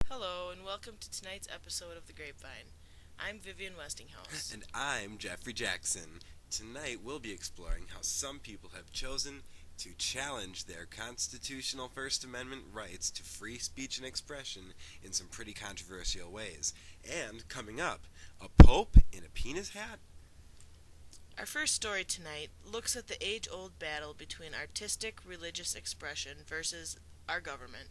Hello, and welcome to tonight's episode of The Grapevine. I'm Vivian Westinghouse. And I'm Jeffrey Jackson. Tonight we'll be exploring how some people have chosen to challenge their constitutional First Amendment rights to free speech and expression in some pretty controversial ways. And coming up, a pope in a penis hat? Our first story tonight looks at the age-old battle between artistic religious expression versus our government.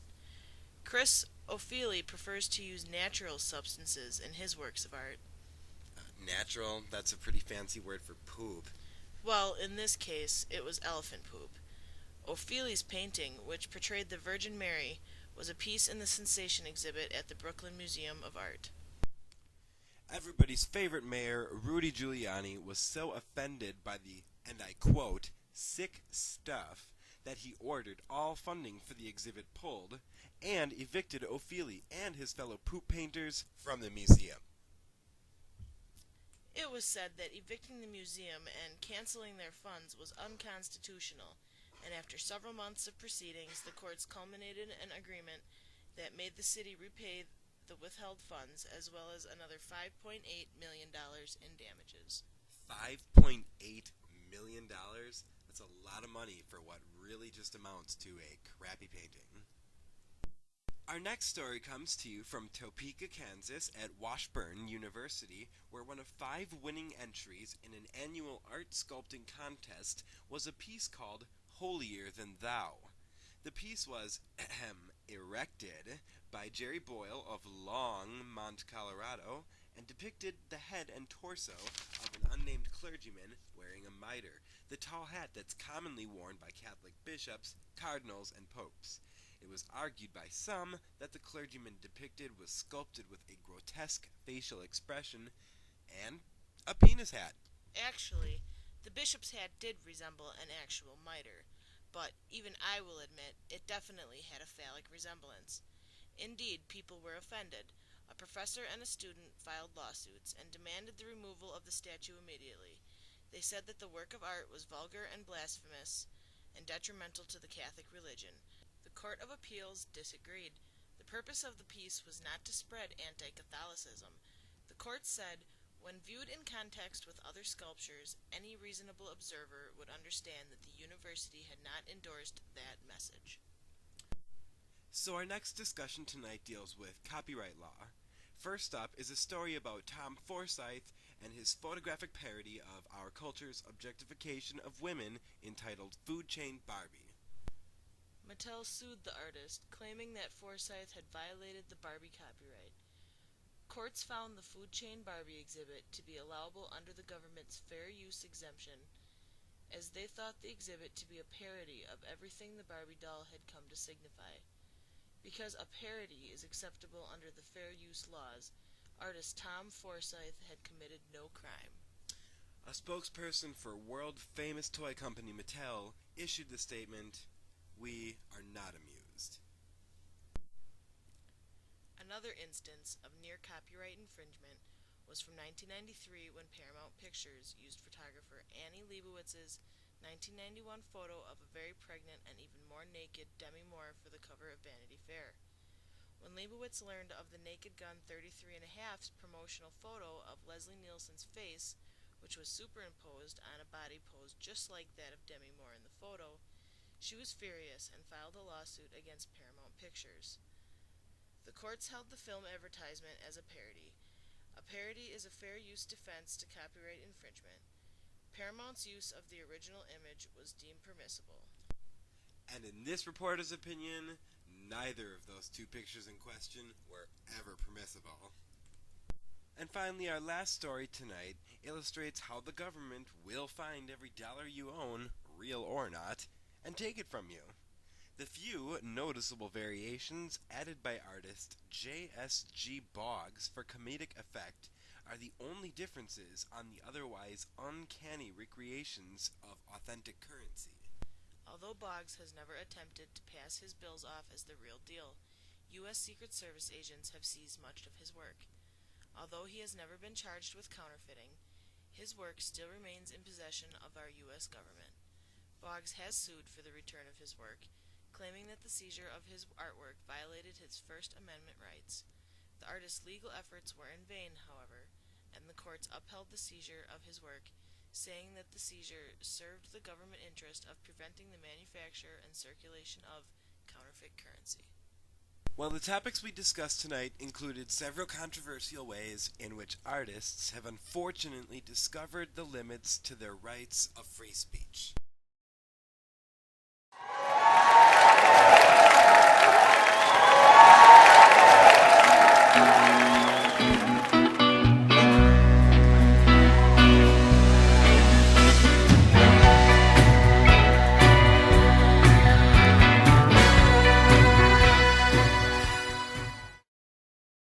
Chris O'Feely prefers to use natural substances in his works of art. Natural? That's a pretty fancy word for poop. Well, in this case, it was elephant poop. O'Feely's painting, which portrayed the Virgin Mary, was a piece in the Sensation exhibit at the Brooklyn Museum of Art. Everybody's favorite mayor, Rudy Giuliani, was so offended by the, and I quote, sick stuff, that he ordered all funding for the exhibit pulled and evicted O'Feely and his fellow poop painters from the museum. It was said that evicting the museum and canceling their funds was unconstitutional, and after several months of proceedings, the courts culminated in an agreement that made the city repay the withheld funds as well as another $5.8 million in damages. $5.8 million? That's a lot of money for what really just amounts to a crappy painting. Our next story comes to you from Topeka, Kansas at Washburn University, where one of 5 winning entries in an annual art sculpting contest was a piece called Holier Than Thou. The piece was erected by Jerry Boyle of Longmont, Colorado, and depicted the head and torso of an unnamed clergyman wearing a mitre, the tall hat that's commonly worn by Catholic bishops, cardinals, and popes. It was argued by some that the clergyman depicted was sculpted with a grotesque facial expression and a penis hat. Actually, the bishop's hat did resemble an actual mitre, but even I will admit it definitely had a phallic resemblance. Indeed, people were offended. A professor and a student filed lawsuits and demanded the removal of the statue immediately. They said that the work of art was vulgar and blasphemous and detrimental to the Catholic religion. The Court of Appeals disagreed. The purpose of the piece was not to spread anti-Catholicism. The court said, when viewed in context with other sculptures, any reasonable observer would understand that the university had not endorsed that message. So our next discussion tonight deals with copyright law. First up is a story about Tom Forsyth and his photographic parody of our culture's objectification of women entitled Food Chain Barbie. Mattel sued the artist, claiming that Forsyth had violated the Barbie copyright. Courts found the Food Chain Barbie exhibit to be allowable under the government's fair use exemption, as they thought the exhibit to be a parody of everything the Barbie doll had come to signify. Because a parody is acceptable under the fair use laws, artist Tom Forsyth had committed no crime. A spokesperson for world-famous toy company Mattel issued the statement, "We are not amused." Another instance of near copyright infringement was from 1993 when Paramount Pictures used photographer Annie Leibowitz's 1991 photo of a very pregnant and even more naked Demi Moore for the cover of Vanity Fair. When Leibowitz learned of the Naked Gun 33.5's promotional photo of Leslie Nielsen's face, which was superimposed on a body posed just like that of Demi Moore in the photo, she was furious and filed a lawsuit against Paramount Pictures. The courts held the film advertisement as a parody. A parody is a fair use defense to copyright infringement. Paramount's use of the original image was deemed permissible. And in this reporter's opinion, neither of those 2 pictures in question were ever permissible. And finally, our last story tonight illustrates how the government will find every dollar you own, real or not, and take it from you. The few noticeable variations added by artist J.S.G. Boggs for comedic effect are the only differences on the otherwise uncanny recreations of authentic currency. Although Boggs has never attempted to pass his bills off as the real deal, U.S. Secret Service agents have seized much of his work. Although he has never been charged with counterfeiting, His work still remains in possession of our U.S. government. Boggs has sued for the return of his work, claiming that the seizure of his artwork violated his First Amendment rights. The artist's legal efforts were in vain, however, and the courts upheld the seizure of his work, saying that the seizure served the government interest of preventing the manufacture and circulation of counterfeit currency. Well, the topics we discussed tonight included several controversial ways in which artists have unfortunately discovered the limits to their rights of free speech.